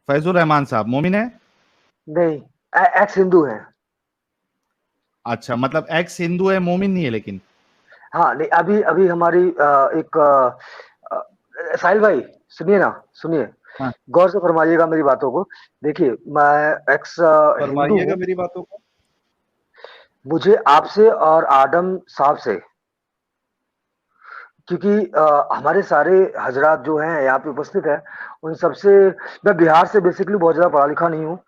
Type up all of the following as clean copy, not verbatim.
फैजुर रहमान साहब मोमिन है? नहीं, एक्स हिंदू है। अच्छा, मतलब एक्स हिंदू है, मोमिन नहीं है लेकिन। हाँ नहीं, अभी अभी हमारी एक साहिल भाई सुनिए ना, सुनिए, हाँ, गौर से फरमाइएगा मेरी बातों को। देखिए मैं एक्स हिंदू फरमाइएगा हूँ। मेरी बातों को। मुझे आपसे और आदम साहब से, क्योंकि हमारे सारे हजरात जो हैं यहाँ पे उपस्थित हैं, उन सबसे, मैं बिहार से बेसिकली बहुत ज़्यादा पढ़ा लिखा नहीं हूँ,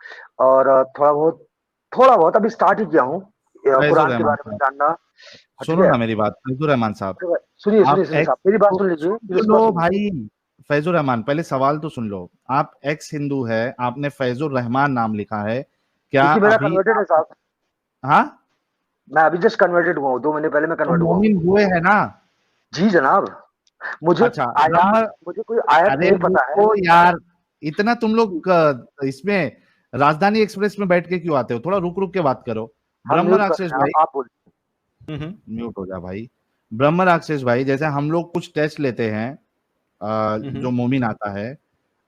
और थोड़ा बहुत अभी स्टार्ट ही किया हूँ फैजुर कुरान के रहमान बारे में साहब, जानना। हाँ, ठीक सुनो है। ना मेरी बात, फैजुर रहमान साहब। सुनिए सुनिए आप सुनिए एक्स साहब, मेरी बात तो सुन लीजिए, सुन मेरी लो बात सुन लीजिए। भाई। फैजुर रहमान, पहले सवाल तो सुन लो। आप एक्स हिंदू है, आपने फैजुर रहमान नाम लिखा है, क्या क्योंकि मेरा अभी कन्वर्टेड है आप? साहब, हाँ, मैं अभी जस्ट कन्वर्टेड हुआ हूँ, 2 महीने पहले मैं तो कन्वर्ट हुआ हूँ। मोमिन हुए है ना? जी जनाब, मुझे अच्छा, आयात, ब्रह्म। मुझे कोई आयत अरे नहीं पता है। रुको यार, इतना तुम लोग इसमें राजधानी एक्सप्रेस में बैठ के क्यों आते हो? थोड़ा रुक रुक के बात करो। हम ब्रह्म म्यूट कर राक्षस रहे हैं, भाई। आप बोलिए। म्यूट हो जा भाई। ब्रह्म राक्षस भाई, जैसे हम लोग कुछ टेस्ट लेते हैं, जो मोमिन आता है,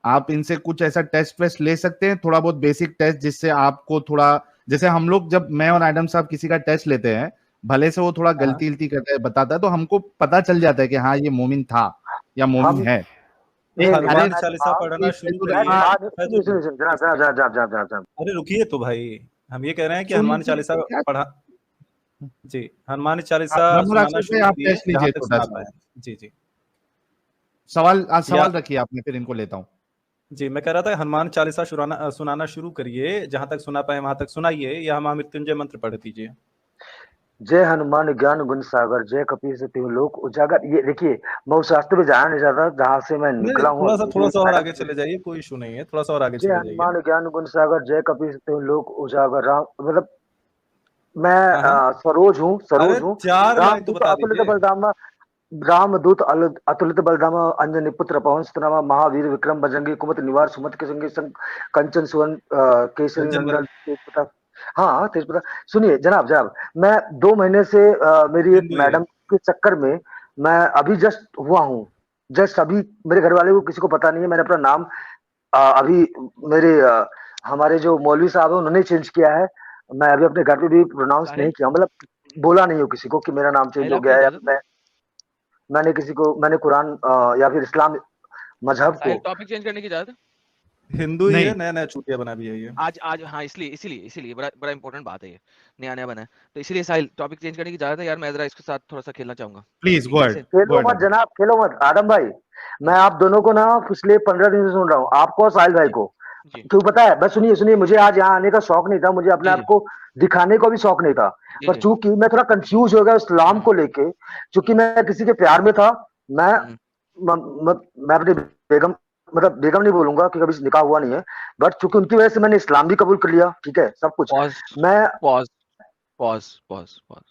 आप इनसे कुछ ऐसा टेस्ट वेस्ट ले सकते हैं, थोड़ा बहुत बेसिक टेस्ट, जिससे आपको थोड़ा, जैसे हम लोग जब मैं और एडम साहब किसी का टेस्ट लेते हैं, भले से वो थोड़ा गलती गलती करता है, बताता है, तो हमको पता चल जाता है कि हाँ ये मोमिन था या मोमिन हम है। नहीं नहीं, अरे हनुमान चालीसा पढ़ना शुरू करिए। सुनिए सुनिए सुनिए, जनाब जनाब जनाब जनाब जनाब जनाब, अरे रुकिए तो भाई, हम ये कह रहे हैं कि सुन हनुमान लीजिए चालीसा तो क्या। पढ़ा। जी, हनुमान हाँ, चालीसा ब्रह्म सुनाना राक्षस भाई, शुरू आप करिए टेस्ट जहां लीजिए तक छोटा सुना सा। पाए। जी जी। या सवाल रखिए आपने, फिर इनको लेता हूँ। जी, मैं कह रहा था हनुमान चालीसा सुनाना शुरू करिए, जहां तक सुना पाए वहां तक सुनाइए, या महामृत्युंजय मंत्र पढ़ दीजिए। जय हनुमान ज्ञान गुण सागर, जय कपीस तिहु लोक उजागर। ये देखिए, मैं उस रास्ते पे जाना नहीं चाहता जहाँ से मैं नहीं, निकला हूँ। थोड़ा सा और आगे चले जाइए, कोई इशू नहीं है, थोड़ा सा और आगे जय चले जाइए। हनुमान ज्ञान गुण सागर, जय कपीस तिहु लोक उजागर। राम मतलब मैं हाँ हाँ, सरोज हूँ, अरे सरोज हूँ। 4 लाइन तो रामदूत बता अतुलित दीजिए। बलधामा, रामदूत अतुलित बलधामा, अंजनी पुत्र पवन सुतनामा, महावीर विक्रम बजरंगी, कुमत निवार सुमत के संगी संग, कंचन सुवन केसरी कंचन नंदन बरन तेज प्रताप। हाँ तेज प्रताप। सुनिए जनाब जनाब, मैं 2 महीने से मेरी एक हिंदू ही है। मैडम के चक्कर में मैं अभी जस्ट हुआ हूँ। जस्ट अभी मेरे घर वाले को किसी को पता नहीं है, मैंने अपना नाम अभी मेरे हमारे जो मौलवी साहब है उन्होंने चेंज किया है। मैं अभी अपने घर पे भी प्रोनाउंस नहीं साहिल किया, मतलब बोला नहीं हो किसी को कि मेरा नाम चेंज साहिल हो आपको गया है, या इजाजत फिर है? मैंने किसी को, मैंने कुरान या फिर इस्लाम मजहब को। साहिल टॉपिक चेंज करने की इजाजत है? हिंदू ही है, नहीं, नया नया चूतिया बना भी है ये। आज आज हाँ, इसलिए इसलिए इसलिए बड़ा बड़ा इंपॉर्टेंट बात है ये, नया नया बना है, तो इसलिए साहिल टॉपिक चेंज करने की इजाजत है यार, मैं जरा इसके साथ थोड़ा सा खेलना चाहूंगा। प्लीज गो अहेड, कैसे? गो खेलो अहेड मत जनाब, खेलो मत आदम भाई। मैं आप दोनों को ना पिछले 15 दिन से सुन रहा हूँ, आपको और साहिल भाई जी को। जी क्यों पता है? बस सुनिए सुनिए, मुझे आज यहाँ आने का शौक नहीं था, मुझे अपने जी आप जी को दिखाने का भी शौक नहीं था। जी पर जी चूंकि मैं थोड़ा कंफ्यूज हो गया इस्लाम को लेके, चूंकि मैं किसी के प्यार में था। मैं हम्म, मैं अपनी बेगम, मतलब बेगम नहीं बोलूंगा क्योंकि अभी निकाह हुआ नहीं है, बट चूंकि उनकी वजह से मैंने इस्लाम भी कबूल कर लिया, ठीक है सब कुछ। पॉज मैं पॉज पॉज पॉज पॉज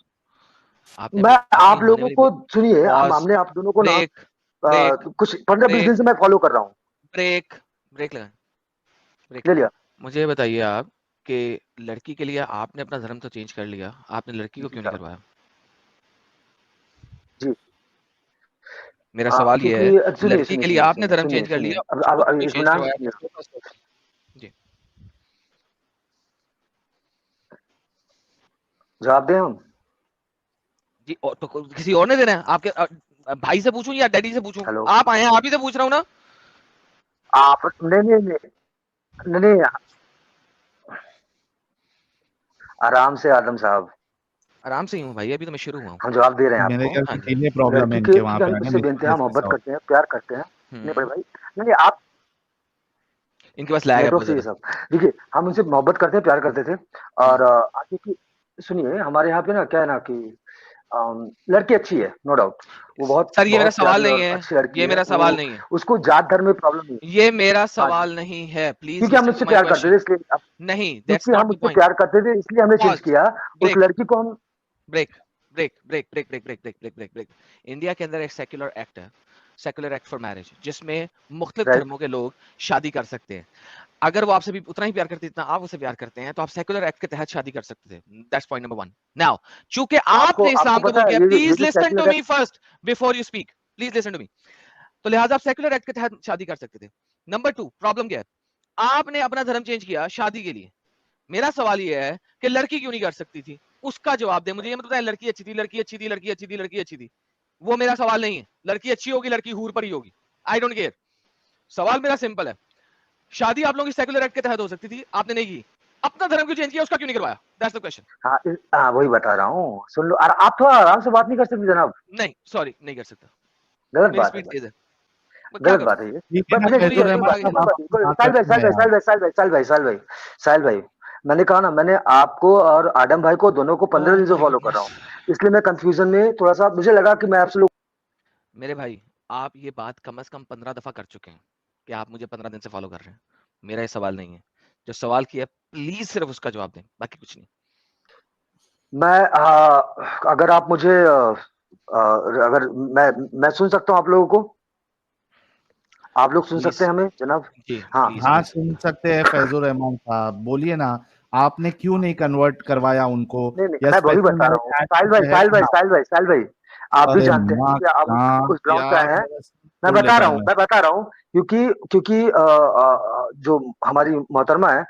आपने मैं अपनी अपनी आप होने लोगों वाली को सुनिए, पॉज, हमने आप दोनों को ना ब्रेक ब्रेक कुछ 15-20 दिन से ब्रेक मैं फॉलो कर रहा हूँ। ब्रेक ब्रेक लगाएं, ब्रेक ले लगाएं। लिया। मुझे बताइए आप कि लड़की के लिए आपने अपना धर्म तो चेंज कर लिया, आपने लड़की को जी क्यों नहीं साहब। करवाया? जी। मेरा सवाल ये है, क्योंकि सुनिए लड़की सुनिए के लिए सुनिए आपने सुनिए धर्म सुनिए चेंज कर सुनिए, लिया, अब उसको क्यों नहीं चेंज इत्मीनान से करवाया? सुनिए। जी जवाब दें हम? जी, और तो किसी और ने देना है? आपके भाई से पूछूं या डैडी से पूछूं? हेलो। आप आए हैं, आप ही से पूछ रहा हूँ ना। आप नहीं नहीं नहीं नहीं नहीं, आराम से आदम साहब, आराम से ही हूँ भाई, अभी तो मैं शुरू हुआ हूँ। हम जवाब दे रहे हैं मेरे आपको। ख्याल हाँ से जी। किडनी प्रॉब्लम है लड़की के, इनके, वहां क्योंकि पे हम आने उससे में बेइंतहा मोहब्बत ऐसा करते हैं, प्यार करते हैं। नहीं बड़े भाई, नहीं आप, इनके पास लैग है नेटवर्क बहुत से ये ज्यादा। सब देखिए, हम उनसे मोहब्बत करते हैं, प्यार करते थे। और आगे की सुनिए, हमारे यहाँ पे ना क्या है ना कि लड़की अच्छी है, नो डाउट, वो बहुत सर ये मेरा बहुत सवाल प्यारी नहीं और है, अच्छी लड़की ये है मेरा वो। सवाल नहीं है, उसको जात धर्म में प्रॉब्लम नहीं है। ये मेरा हाँ जी, सवाल नहीं है, प्लीज क्योंकि हम लिसन टू उससे माय प्यार करते थे क्वेश्चन। इसलिए नहीं, दैट्स क्योंकि नॉट हम द उससे पॉइंट। प्यार करते थे इसलिए हमने चेंज पॉज, किया। उस ब्रेक लड़की को हम break break break break break break break break break break. India के अंदर एक सेक्युलर एक्ट है, सेक्युलर एक्ट फॉर मैरिज, जिसमें मुख्तलिफ राइट। धर्मों के लोग शादी कर सकते हैं। अगर वो आपसे भी उतना ही प्यार करते जितना आप उसे प्यार करते हैं, तो आप सेक्युलर एक्ट के तहत शादी कर सकते थे। That's point number 1। नाउ चूंकि आपको आपने आपको इस्लाम पता कबूल है किया, ये प्लीज जो listen to secular me first before you speak, please listen to me. तो लिहाजा आप सेक्युलर एक्ट के तहत शादी कर सकते थे। नंबर 2, प्रॉब्लम क्या है? आपने अपना धर्म चेंज किया शादी के लिए। मेरा सवाल ये है कि लड़की क्यों नहीं कर सकती थी, उसका जवाब दे मुझे। ये मत बताए लड़की अच्छी थी, लड़की अच्छी थी, लड़की अच्छी थी, लड़की अच्छी थी, वो मेरा सवाल नहीं है। लड़की अच्छी होगी, लड़की हूर पर ही होगी, आई डोंट केयर। सवाल मेरा सिंपल है, शादी आप लोगों की सेकुलर एक्ट के तहत हो सकती थी, आपने नहीं की। अपना धर्म क्यों चेंज किया, उसका क्यों नहीं करवाया? That's the question. हाँ वही बता रहा हूँ, सुन लो। और आप थोड़ा आराम से बात नहीं कर सकते जनाब? नहीं सॉरी, नहीं कर सकता, गलत मेरी बात है, स्पीड तेज है। गलत बात है ये। ठीक है ना, मैंने फैजुल साहिल रहमान भाई, मैंने कहा ना, मैंने आपको और आडम भाई को दोनों को 15 दिन से फॉलो कर रहा हूँ, इसलिए मैं कंफ्यूजन में थोड़ा सा, मुझे लगा कि मैं आपसे लोग। मेरे भाई आप ये बात कम से कम 15 दफा कर चुके हैं कि आप मुझे 15 दिन से फॉलो कर रहे हैं। मेरा ये सवाल नहीं है, जो सवाल किया प्लीज सिर्फ उसका जवाब दें, बाकी कुछ नहीं। अगर आप मुझे अगर मैं सुन सकता हूँ आप लोगों को, आप लोग सुन सकते हैं हमें जनाब? हाँ सुन सकते हैं फैजुल रहमान साहब, बोलिए ना, आपने क्यों नहीं कन्वर्ट करवाया उनको? नहीं, मैं वही बता रहा हूँ साहिल भाई, आप भी जानते हैं कि आप उस ग्राउंड पे आए हैं। मैं बता रहा हूँ क्योंकि जो हमारी मोहतरमा है,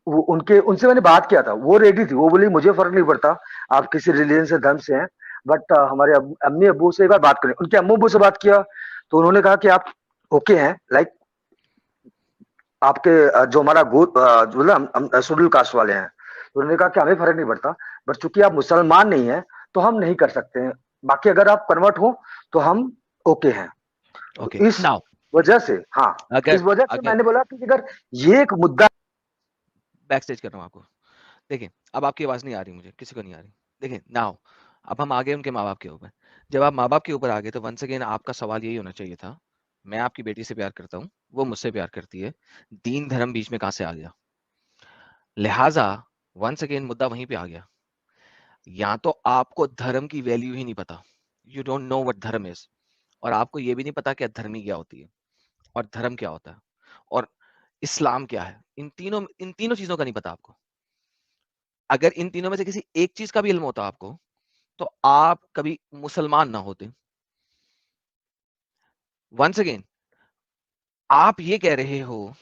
उनसे मैंने बात किया था, वो रेडी थी, वो बोली मुझे फर्क नहीं पड़ता आप किसी रिलीजन से, धर्म से हैं, बट हमारे अम्मी अब्बू से एक बार बात करें। उनके अम्मू अब्बू से बात किया तो उन्होंने कहा कि आप ओके हैं, लाइक आपके जो हमारा हम शेड्यूल कास्ट वाले हैं, तो उन्होंने कहा कि हमें फर्क नहीं पड़ता, बट चूंकि आप मुसलमान नहीं है तो हम नहीं कर सकते हैं, बाकी अगर आप कन्वर्ट हो तो हम ओके हैं। इस वजह से इस वजह से मैंने बोला कि अगर ये एक मुद्दा, बैक स्टेज कर रहा हूँ आपको। देखिए अब आपकी आवाज नहीं आ रही, मुझे किसी को नहीं आ रही। देखिए नाउ अब हम आ गए उनके माँ बाप के ऊपर। जब आप माँ बाप के ऊपर आ गए तो वंस अगेन आपका सवाल यही होना चाहिए था, मैं आपकी बेटी से प्यार करता हूँ, वो मुझसे प्यार करती है, दीन धर्म बीच में कहां से आ गया? लिहाजा वंस अगेन मुद्दा वहीं पे आ गया। या तो आपको धर्म की वैल्यू ही नहीं पता, यू डोंट नो व्हाट धर्म इज, और आपको ये भी नहीं पता कि धर्मी क्या होती है और धर्म क्या होता है और इस्लाम क्या है। इन तीनों चीजों का नहीं पता आपको। अगर इन तीनों में से किसी एक चीज का भी इल्म होता आपको तो आप कभी मुसलमान ना होते। वंस अगेन आप ये कह रहे हो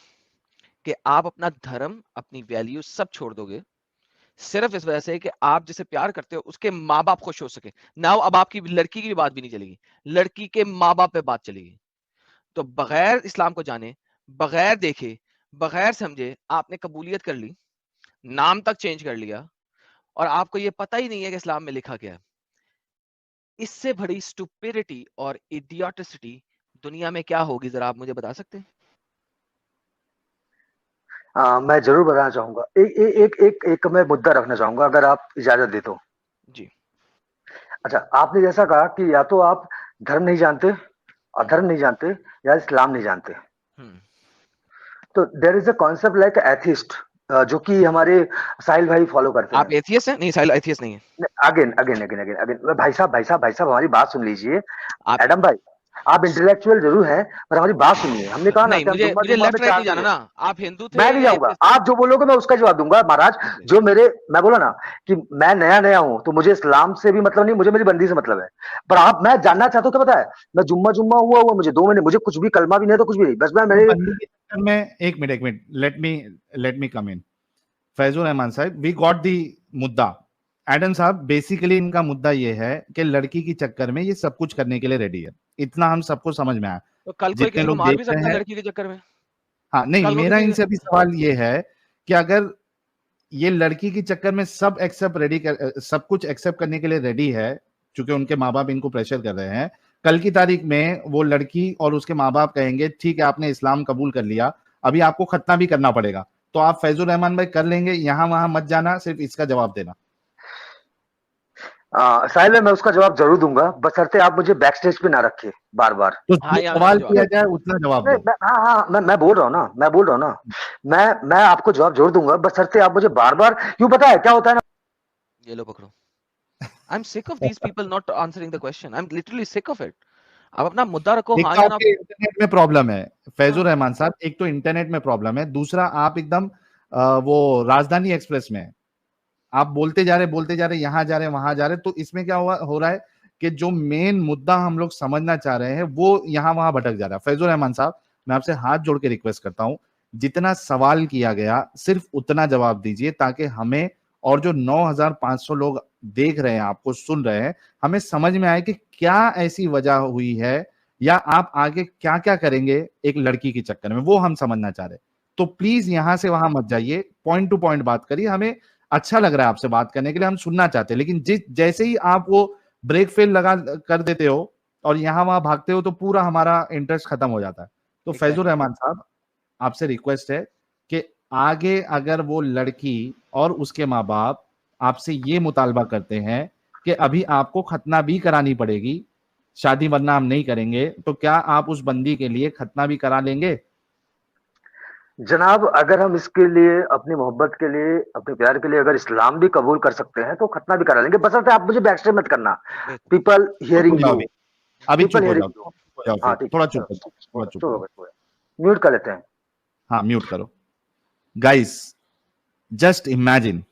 कि आप अपना धर्म, अपनी वैल्यू सब छोड़ दोगे सिर्फ इस वजह से कि आप जिसे प्यार करते हो उसके माँ बाप खुश हो सके। नाउ अब आपकी लड़की की भी बात भी नहीं चलेगी, लड़की के माँ बाप पे बात चलेगी। तो बगैर इस्लाम को जाने, बगैर देखे, बगैर समझे आपने कबूलियत कर ली, नाम तक चेंज कर लिया, और आपको ये पता ही नहीं है कि इस्लाम में लिखा क्या है। इससे बड़ी स्टुपिडिटी और इडियोटिसिटी दुनिया में क्या होगी, जरा आप मुझे बता सकते हैं? मैं जरूर बताना चाहूंगा। एक मैं मुद्दा रखना चाहूंगा, अगर आप इजाजत दे तो। जी। अच्छा, आपने जैसा कहा कि या तो आप धर्म नहीं जानते, अधर्म नहीं जानते, या इस्लाम नहीं जानते। तो there is a concept like atheist, जो कि हमारे साहिल भाई फॉलो करते हैं। आप एथियस्ट हैं? नहीं, साहिल एथियस्ट नहीं है। अगेन भाई साहब हमारी बात सुन लीजिए। एडम भाई, आप इंटेलेक्चुअल जरूर हैं, पर हमारी बात सुनिए। हमने कहा ना कि मुझे लेफ्ट राइट नहीं जाना ना। आप हिंदू थे? मैं नहीं जाऊंगा, आप जो बोलोगे मैं उसका जवाब दूंगा महाराज। जो मैं बोला ना कि मैं नया हूं, तो मुझे इस्लाम से भी मतलब नहीं, मुझे मेरी बंदी से मतलब है। पर मैं जानना चाहता हूँ, क्या पता है, मैं जुम्मा हुआ मुझे 2 महीने, मुझे कुछ भी कलमा भी नहीं, तो कुछ भी नहीं, बस मैं मेरे में एक मिनट लेट मी कम इन। फैजुल रहमान साहब, वी गॉट दी मुद्दा। एडम साहब, बेसिकली इनका मुद्दा ये है कि लड़की की चक्कर में ये सब कुछ करने के लिए रेडी है, इतना हम सबको समझ में आया। तो कल कोई किसी को मार भी सकता है लड़की के चक्कर में? हाँ, नहीं, मेरा इनसे भी सवाल ये है कि अगर ये लड़की के चक्कर में सब कुछ एक्सेप्ट करने के लिए रेडी है, क्योंकि उनके माँ बाप इनको प्रेशर कर रहे हैं, कल की तारीख में वो लड़की और उसके माँ बाप कहेंगे ठीक है आपने इस्लाम कबूल कर लिया, अभी आपको खतना भी करना पड़ेगा, तो आप फैजुल रहमान भाई कर लेंगे? यहाँ वहां मत जाना, सिर्फ इसका जवाब देना। साहिल में मैं उसका जवाब जरूर दूंगा, बशर्ते आप मुझे बैक स्टेज पे ना रखे बार बार। तो सवाल किया जाए उतना जवाब दो। मैं बोल रहा हूँ ना, मैं आपको जवाब जरूर दूंगा, बशर्ते आप मुझे बार बार, क्यों पता है क्या होता है ना, ये लो पकड़ो। I'm sick of these people not answering the question. I'm literally sick of it. आप अपना मुद्दा रखो। हाँ या ना। इंटरनेट में प्रॉब्लम है फैजुल रहमान साहब, एक तो इंटरनेट में प्रॉब्लम है, दूसरा आप एकदम वो राजधानी एक्सप्रेस में आप बोलते जा रहे, यहाँ जा रहे, वहां जा रहे, तो इसमें क्या हो रहा है कि जो मेन मुद्दा हम लोग समझना चाह रहे हैं वो यहाँ वहां भटक जा रहा है। फैजुल रहमान साहब, मैं आपसे हाथ जोड़ के रिक्वेस्ट करता हूँ जितना सवाल किया गया सिर्फ उतना जवाब दीजिए, ताकि हमें और जो 9,500 लोग देख रहे हैं, आपको सुन रहे हैं, हमें समझ में आए कि क्या ऐसी वजह हुई है या आप आगे क्या क्या करेंगे एक लड़की के चक्कर में, वो हम समझना चाह रहे हैं। तो प्लीज यहां से वहां मत जाइए, पॉइंट टू पॉइंट बात करिए। हमें अच्छा लग रहा है आपसे बात करने के लिए, हम सुनना चाहते हैं, लेकिन जैसे ही आप वो ब्रेक फेल लगा कर देते हो और यहां वहां भागते हो तो पूरा हमारा इंटरेस्ट खत्म हो जाता है। तो फैजुर रहमान साहब, आपसे रिक्वेस्ट है कि आगे अगर वो लड़की और उसके माँ बाप आपसे ये मुतालबा करते हैं कि अभी आपको खतना भी करानी पड़ेगी, शादी वरना हम नहीं करेंगे, तो क्या आप उस बंदी के लिए खतना भी करा लेंगे? जनाब, अगर हम इसके लिए, अपनी मोहब्बत के लिए, अपने प्यार के लिए अगर इस्लाम भी कबूल कर सकते हैं तो खतना भी करा लेंगे, बशर्ते आप मुझे बैक स्टेप मत करना। पीपल हियरिंग यू, अभी चुप पीपल हो हियरिंग जाओ, यू। हाँ ठीक, थोड़ा चुप हो जाओ, म्यूट कर लेते हैं। हाँ म्यूट करो। गाइस, जस्ट इमेजिन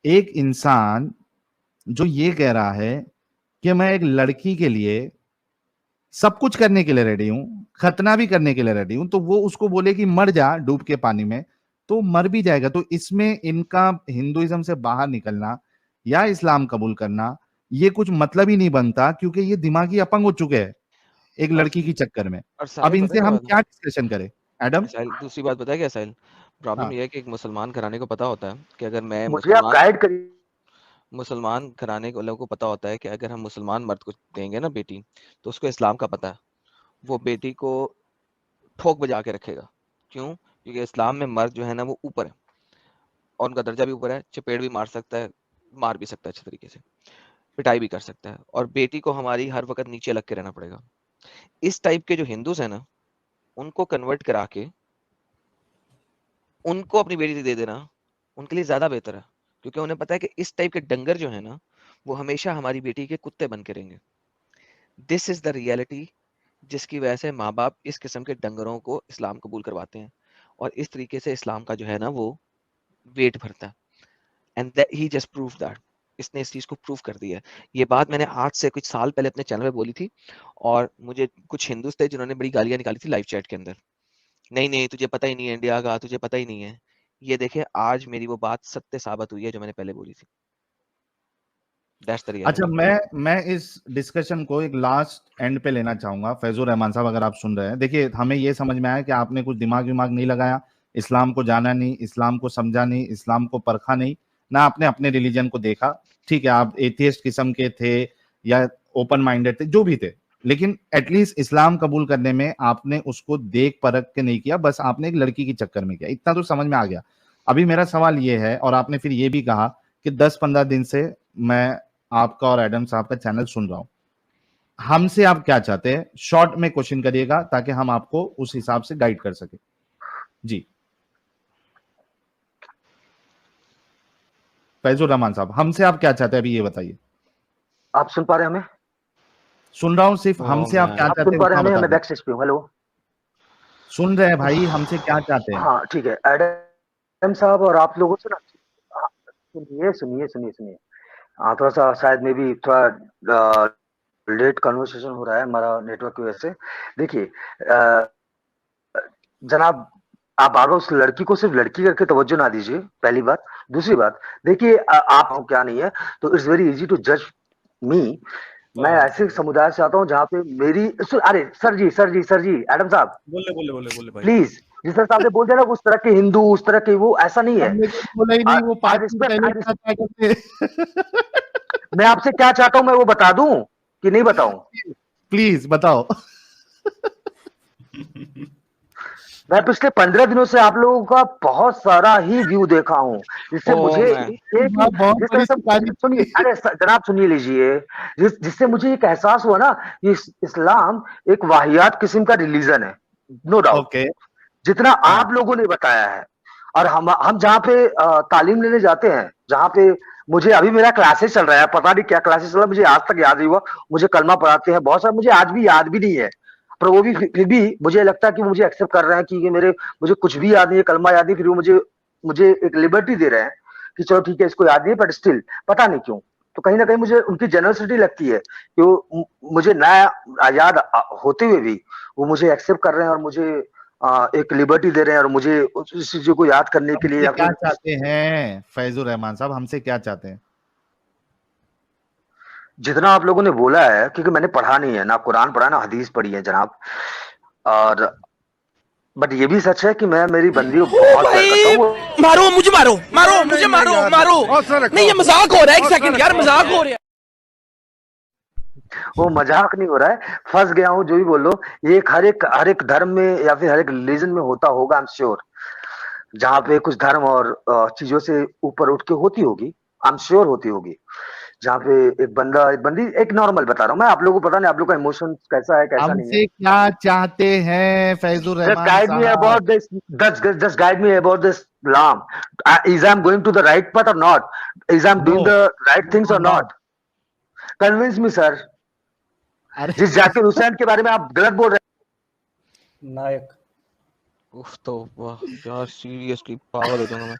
एक इंसान जो ये कह रहा है कि मैं एक लड़की के लिए सब कुछ करने के लिए रेडी हूं, खतना भी करने के लिए रेडी हूं, तो वो उसको बोले कि मर जा डूब के पानी में, तो मर भी जाएगा। तो इसमें इनका हिंदुइज्म से बाहर निकलना या इस्लाम कबूल करना ये कुछ मतलब ही नहीं बनता, क्योंकि ये दिमागी अपंग हो चुके हैं एक लड़की की चक्कर में। अब इनसे हम क्या डिस्कशन करें? एडम, दूसरी बात बताया क्या साहिल, प्रॉब्लम हाँ। ये है कि एक मुसलमान घराने को पता होता है कि अगर मैं मुझे आप गाइड करिए। मुसलमान घराने को लोगों को पता होता है कि अगर हम मुसलमान मर्द को देंगे ना बेटी, तो उसको इस्लाम का पता है, वो बेटी को ठोक बजा के रखेगा। क्यों? क्योंकि इस्लाम में मर्द जो है ना वो ऊपर है और उनका दर्जा भी ऊपर है, चपेट भी मार सकता है, मार भी सकता है अच्छे तरीके से, पिटाई भी कर सकता है, और बेटी को हमारी हर वक्त नीचे लग के रहना पड़ेगा। इस टाइप के जो हिंदूज है ना, उनको कन्वर्ट करा के उनको अपनी बेटी दे देना उनके लिए ज्यादा बेहतर है, क्योंकि उन्हें पता है कि इस टाइप के डंगर जो है ना वो हमेशा हमारी बेटी के कुत्ते बन के रहेंगे। दिस इज द रियलिटी, जिसकी वजह से माँ बाप इस किस्म के डंगरों को इस्लाम कबूल करवाते हैं, और इस तरीके से इस्लाम का जो है ना वो वेट भरता है। And he just prove that, इसने इस चीज को प्रूव कर दिया है। ये बात मैंने आज से कुछ साल पहले अपने चैनल पे बोली थी, और मुझे कुछ हिंदूज थे जिन्होंने बड़ी गालियां निकाली थी लाइव चैट के अंदर, नहीं नहीं तुझे पता ही नहीं है इंडिया का, तुझे पता ही नहीं है। ये देखे आज मेरी वो बात सत्य साबित हुई है जो मैंने पहले बोली थी। अच्छा, मैं इस डिस्कशन को एक लास्ट एंड पे लेना चाहूंगा। फैजुर रहमान साहब, अगर आप सुन रहे हैं, देखिए हमें ये समझ में आया कि आपने कुछ दिमाग विमाग नहीं लगाया, इस्लाम को जाना नहीं, इस्लाम को समझा नहीं, इस्लाम को परखा नहीं, ना आपने अपने रिलीजन को देखा। ठीक है, आप एथियस्ट किस्म के थे या ओपन माइंडेड थे, जो भी थे, लेकिन एटलीस्ट इस्लाम कबूल करने में आपने उसको देख परख के नहीं किया, बस आपने एक लड़की के चक्कर में किया। इतना तो समझ में आ गया। अभी मेरा सवाल ये है, और आपने फिर ये भी कहा कि 10-15 दिन से मैं आपका और एडम साहब का चैनल सुन रहा हूं, हमसे आप क्या चाहते हैं? शॉर्ट में क्वेश्चन करिएगा ताकि हम आपको उस हिसाब से गाइड कर सके। जी फैजुर रहमान साहब, हमसे आप क्या चाहते हैं अभी ये बताइए। आप सुन पा रहे हैं हमें? सुन रहा हूँ, सिर्फ हमसे आप क्या चाहते हैं सुन पा रहे हैं? मैं बता। बैक स्टेज पे हूं। हेलो, सुन रहे हैं भाई, हमसे क्या चाहते हैं? हाँ ठीक है एडम साहब, और आप लोगों से ना, हाँ, सुनिए सुनिए सुनिए सुनिए। हाँ, थोड़ा सा शायद में भी थोड़ा लेट कन्वर्सेशन हो रहा है हमारा नेटवर्क की वजह से। देखिए जनाब, आप बार बार उस लड़की को सिर्फ लड़की करके तवज्जो ना दीजिए, पहली बात। दूसरी बात, देखिए आप क्या नहीं है, तो इट्स वेरी इजी टू जज मी। मैं ऐसे समुदाय से आता हूँ जहाँ पे मेरी, अरे सर जी एडम साहब, बोले भाई प्लीज, जिस तरह से आपने बोल दिया ना उस तरह के हिंदू, उस तरह के वो, ऐसा नहीं है। बोला ही नहीं, वो मैं आपसे क्या चाहता हूँ मैं वो बता दूं कि नहीं बताऊं? प्लीज बताओ। मैं पिछले 15 दिनों से आप लोगों का बहुत सारा ही व्यू देखा हूं, जिससे मुझे जिस तरह से, सुनिए, अरे जनाब सुनिए लीजिए, जिससे मुझे एक एहसास हुआ ना, ये इस्लाम एक वाहियात किस्म का रिलीजन है, नो डाउट, जितना आप लोगों ने बताया है। और हम जहाँ पे तालीम लेने जाते हैं, जहाँ पे मुझे अभी मेरा क्लासेस चल रहा है, पता नहीं क्या क्लासेस चल रहा है, मुझे आज तक याद नहीं हुआ। मुझे कलमा पढ़ाते हैं बहुत सारा, मुझे आज भी याद भी नहीं है, पर वो भी फिर भी मुझे लगता है कि मुझे एक्सेप्ट कर रहे हैं कि मुझे कुछ भी याद नहीं है, कलमा याद नहीं, फिर वो मुझे एक लिबर्टी दे रहे हैं कि चलो ठीक है इसको याद नहीं है, बट स्टिल पता नहीं क्यों, तो कहीं ना कहीं मुझे उनकी जेनरसिटी लगती है कि वो मुझे नया याद होते हुए भी वो मुझे एक्सेप्ट कर रहे हैं और मुझे एक लिबर्टी दे रहे हैं और मुझे उस चीजों को याद करने के लिए या क्या फिर चाहते हैं फैजुर रहमान साहब, हमसे क्या चाहते हैं? जितना आप लोगों ने बोला है, क्योंकि मैंने पढ़ा नहीं है, ना कुरान पढ़ा ना हदीस पढ़ी है जनाब, और बट ये भी सच है कि मैं मेरी बंदी को बहुत प्यार करता हूँ। मारो मुझे, मारो मारो मुझे, मारो मारो। नहीं, ये मजाक हो रहा है, एक सेकंड यार, मजाक हो रहा है। वो मजाक नहीं हो रहा है, फंस गया हूँ, जो भी बोल लो। ये हर एक धर्म में या फिर हर एक रिलीजन में होता होगा, आई एम श्योर। जहाँ पे कुछ धर्म और चीजों से ऊपर उठ के होती होगी, आई एम श्योर होती होगी। जहाँ पे एक बंदा एक बंदी, एक नॉर्मल बता रहा हूँ मैं, आप लोगों को पता नहीं आप लोग का इमोशन कैसा है कैसा नहीं है। हमसे क्या चाहते हैं Faizur Just Rahman guide me साहब? about this. Just guide me about this Islam. Is I'm going to the right path or not? Is I'm doing the right things or not? Convince me, sir. अरे जिस जाकिर हुसैन के बारे में आप गलत बोल रहे हैं। नायक उफ, तो वाह यार, सीरियसली पागल हो जाऊंगा मैं।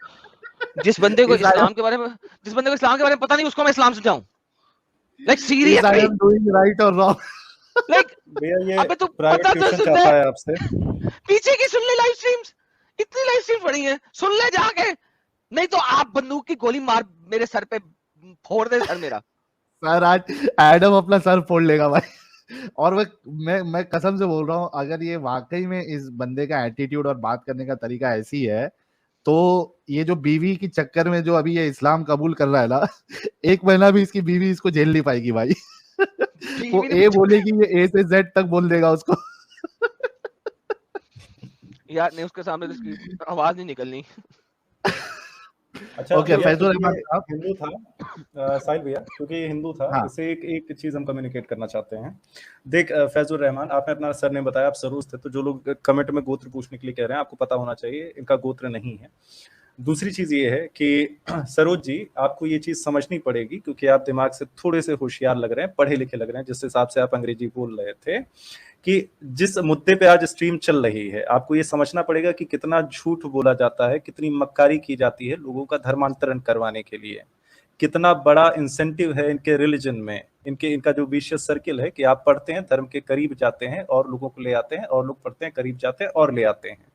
जिस बंदे को इस्लाम के बारे में पता नहीं, उसको मैं इस्लाम समझाऊं? Like seriously, I'm doing right or wrong? Like भैया, ये अबे तू प्राइवेट पता तो ट्यूशन सुन चाहता ले, है आपसे। पीछे की सुन ले लाइव स्ट्रीम्स, इतनी लाइव स्ट्रीम पड़ी है, सुन ले जाके, नहीं तो आप बंदूक की गोली मार मेरे सर पे, फोड़ दे सर मेरा। सर आज एडम अपना सर फोड़ लेगा भाई। और मैं कसम से बोल रहा हूँ, अगर ये वाकई में इस बंदे का एटीट्यूड और बात करने का तरीका ऐसी है, तो ये जो बीवी की चक्कर में जो अभी ये इस्लाम कबूल कर रहा है ना, 1 महीना भी इसकी बीवी इसको झेल नहीं पाएगी भाई। वो ए बोलेगी, ये ए से जेड तक बोल देगा उसको। यार नहीं, उसके सामने तो आवाज नहीं निकलनी। अच्छा ओके, भैया, फैजुर क्योंकि रहमान ये साहब। हिंदू था, साहिल भैया, क्योंकि ये हिंदू था, हाँ। इसे एक चीज हम कम्युनिकेट करना चाहते हैं। देख फैजुर रहमान, आपने अपना सरनेम बताया, आप सरूज थे, तो जो लोग कमेंट में गोत्र पूछने के लिए कह रहे हैं, आपको पता होना चाहिए इनका गोत्र नहीं है। दूसरी चीज ये है कि सरोज जी, आपको ये चीज समझनी पड़ेगी, क्योंकि आप दिमाग से थोड़े से होशियार लग रहे हैं, पढ़े लिखे लग रहे हैं, जिस हिसाब से आप अंग्रेजी बोल रहे थे, कि जिस मुद्दे पे आज स्ट्रीम चल रही है, आपको ये समझना पड़ेगा कि कितना झूठ बोला जाता है, कितनी मक्कारी की जाती है लोगों का धर्मांतरण करवाने के लिए, कितना बड़ा इंसेंटिव है इनके रिलीजन में, इनका जो विशियस सर्किल है कि आप पढ़ते हैं, धर्म के करीब जाते हैं और लोगों को ले आते हैं, और लोग पढ़ते हैं, करीब जाते हैं और ले आते हैं।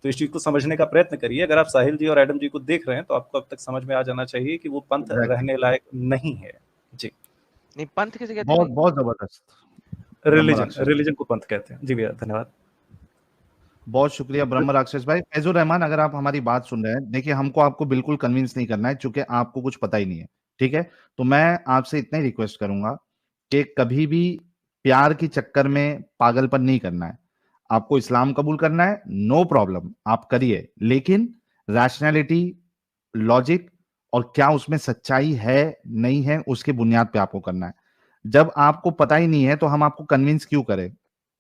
तो इस चीज को समझने का प्रयत्न करिए। अगर आप साहिल जी और एडम जी को देख रहे हैं, तो आपको अब तक समझ में आ जाना चाहिए कि वो पंथ रहने लायक नहीं है। जी नहीं, पंथ किसे कहते हैं? बहुत जबरदस्त। रिलीजन को पंथ कहते हैं। जी भैया, धन्यवाद। बहुत शुक्रिया ब्रह्म राक्षस भाई। फैजुर रहमान, अगर आप हमारी बात सुन रहे हैं, देखिए हमको आपको बिल्कुल कन्विंस नहीं करना है, चूंकि आपको कुछ पता ही नहीं है, ठीक है? तो मैं आपसे इतना ही रिक्वेस्ट करूंगा कि कभी भी प्यार के चक्कर में पागलपन नहीं करना है। आपको इस्लाम कबूल करना है, नो प्रॉब्लम, आप करिए, लेकिन रैशनैलिटी, लॉजिक और क्या उसमें सच्चाई है नहीं है, उसके बुनियाद पे आपको करना है। जब आपको पता ही नहीं है तो हम आपको कन्विंस क्यों करें?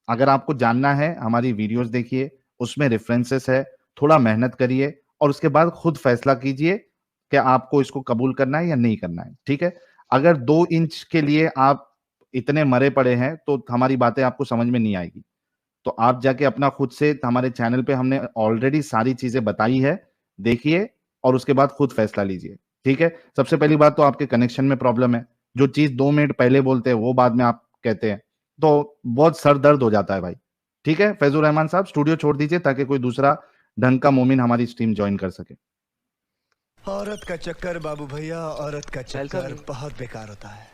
अगर आपको जानना है, हमारी वीडियोस देखिए, उसमें रेफरेंसेस है, थोड़ा मेहनत करिए और उसके बाद खुद फैसला कीजिए कि आपको इसको कबूल करना है या नहीं करना है, ठीक है? अगर 2 इंच के लिए आप इतने मरे पड़े हैं, तो हमारी बातें आपको समझ में नहीं आएगी। तो आप जाके अपना खुद से, हमारे चैनल पे हमने ऑलरेडी सारी चीजें बताई है, देखिए और उसके बाद खुद फैसला लीजिए, ठीक है? सबसे पहली बात तो आपके कनेक्शन में प्रॉब्लम है। जो चीज 2 मिनट पहले बोलते हैं, वो बाद में आप कहते हैं, तो बहुत सर दर्द हो जाता है भाई, ठीक है? फैजुर रहमान साहब, स्टूडियो छोड़ दीजिए ताकि कोई दूसरा ढंग का मोमिन हमारी स्ट्रीम ज्वाइन कर सके। औरत का चक्कर बाबू भैया, औरत का साहिल चक्कर साहब, बहुत बेकार होता है।